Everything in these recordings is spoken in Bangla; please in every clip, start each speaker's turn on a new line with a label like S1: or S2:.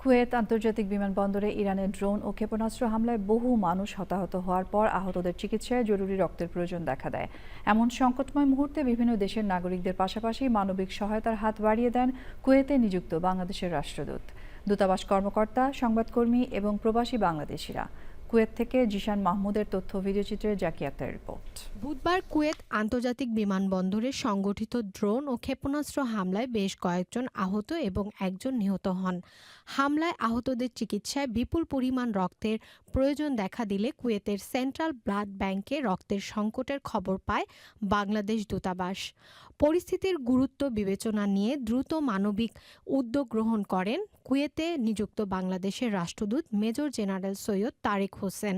S1: কুয়েত আন্তর্জাতিক বিমানবন্দরে ইরানের ড্রোন ও ক্ষেপণাস্ত্র হামলায় বহু মানুষ হতাহত হওয়ার পর আহতদের চিকিৎসায় জরুরি রক্তের প্রয়োজন দেখা দেয়। এমন সংকটময় মুহূর্তে বিভিন্ন দেশের নাগরিকদের পাশাপাশি মানবিক সহায়তার হাত বাড়িয়ে দেন কুয়েতে নিযুক্ত বাংলাদেশের রাষ্ট্রদূত, দূতাবাস কর্মকর্তা, সংবাদকর্মী এবং প্রবাসী বাংলাদেশিরা। কুয়েত থেকে জিশান মাহমুদের তথ্য ভিডিওচিত্রে জাকিয়া আক্তারের রিপোর্ট।
S2: বুধবার কুয়েত আন্তর্জাতিক বিমানবন্দরে সংগঠিত ড্রোন ও ক্ষেপণাস্ত্র হামলায় বেশ কয়েকজন আহত এবং একজন নিহত হন। হামলায় আহতদের চিকিৎসায় বিপুল পরিমাণ রক্তের প্রয়োজন দেখা দিলে কুয়েতের সেন্ট্রাল ব্লাড ব্যাংকে রক্তের সংকটের খবর পায় বাংলাদেশ দূতাবাস। পরিস্থিতির গুরুত্ব বিবেচনা নিয়ে দ্রুত মানবিক উদ্যোগ গ্রহণ করেন কুয়েতে নিযুক্ত বাংলাদেশের রাষ্ট্রদূত মেজর জেনারেল সৈয়দ তারেক হোসেন।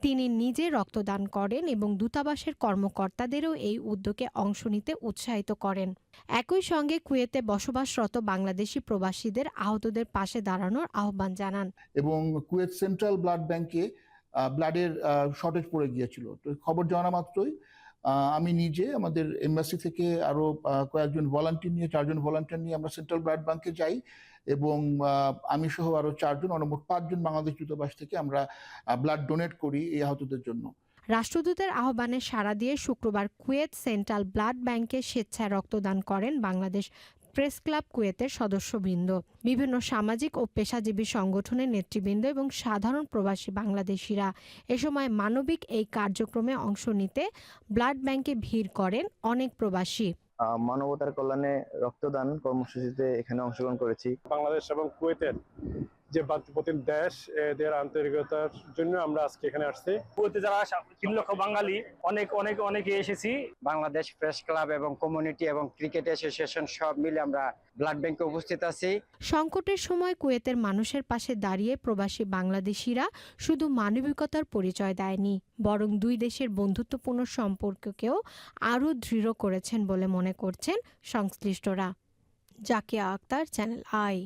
S2: তিনি নিজে রক্তদান করেন এবং দূতাবাসের কর্মকর্তাদেরও এই উদ্যোগে অংশ নিতে উৎসাহিত করেন। একই সঙ্গে কুয়েতে বসবাসরত বাংলাদেশি প্রবাসীদের আহতদের পাশে দাঁড়ানোর আহ্বান জানান।
S3: এবং কুয়েত সেন্ট্রাল ব্লাড ব্যাংকে ব্লাডের শর্টেজ পড়ে গিয়েছিল। তো খবর জানা মাত্রই আমি নিজে আমাদের এমবাসি থেকে আরো কয়েকজন ভলান্টিয়ার নিয়ে 4জন ভলান্টিয়ার নিয়ে আমরা সেন্ট্রাল ব্লাড ব্যাংকে যাই এবং আমি সহ আরো 4জন, মোট 5জন বাংলাদেশ দূতাবাস থেকে আমরা ব্লাড ডোনেট করি এই আহতদের জন্য।
S2: রাষ্ট্রদূতের আহ্বানে সাড়া দিয়ে শুক্রবার কুয়েত সেন্ট্রাল ব্লাড ব্যাংকে স্বেচ্ছায় রক্তদান করেন বাংলাদেশ প্রেস ক্লাব কুয়েতের সদস্যবৃন্দ, বিভিন্ন সামাজিক ও পেশাজীবী সংগঠনের নেতৃবৃন্দ এবং সাধারণ প্রবাসী বাংলাদেশিরা। এ সময় মানবিক এই কার্যক্রমে অংশ নিতে ব্লাড ব্যাংকে ভিড় করেন অনেক প্রবাসী।
S4: মানবতার কল্যাণে রক্তদান কর্মসূচিতে এখানে অংশগ্রহণ করেছি।
S5: বাংলাদেশ এবং কুয়েতের যে প্রতিম দেশ, এদের আন্তরিকতার জন্য আমরা আজকে এখানে আসছি।
S6: কুয়েতে যারা 3 লক্ষ বাঙালি অনেকে এসেছি।
S7: বাংলাদেশ প্রেস ক্লাব এবং কমিউনিটি এবং ক্রিকেট অ্যাসোসিয়েশন সব মিলে আমরা ব্লাড ব্যাংকে উপস্থিত আছি।
S2: সংকটের সময় কুয়েতের মানুষের পাশে দাঁড়িয়ে প্রবাসী বাংলাদেশিরা শুধু মানবিকতার পরিচয় দেয়নি, বরং দুই দেশের বন্ধুত্বপূর্ণ সম্পর্ককেও আরও দৃঢ় করেছেন বলে মনে করছেন সংশ্লিষ্টরা। Zakia Akhter, channel I.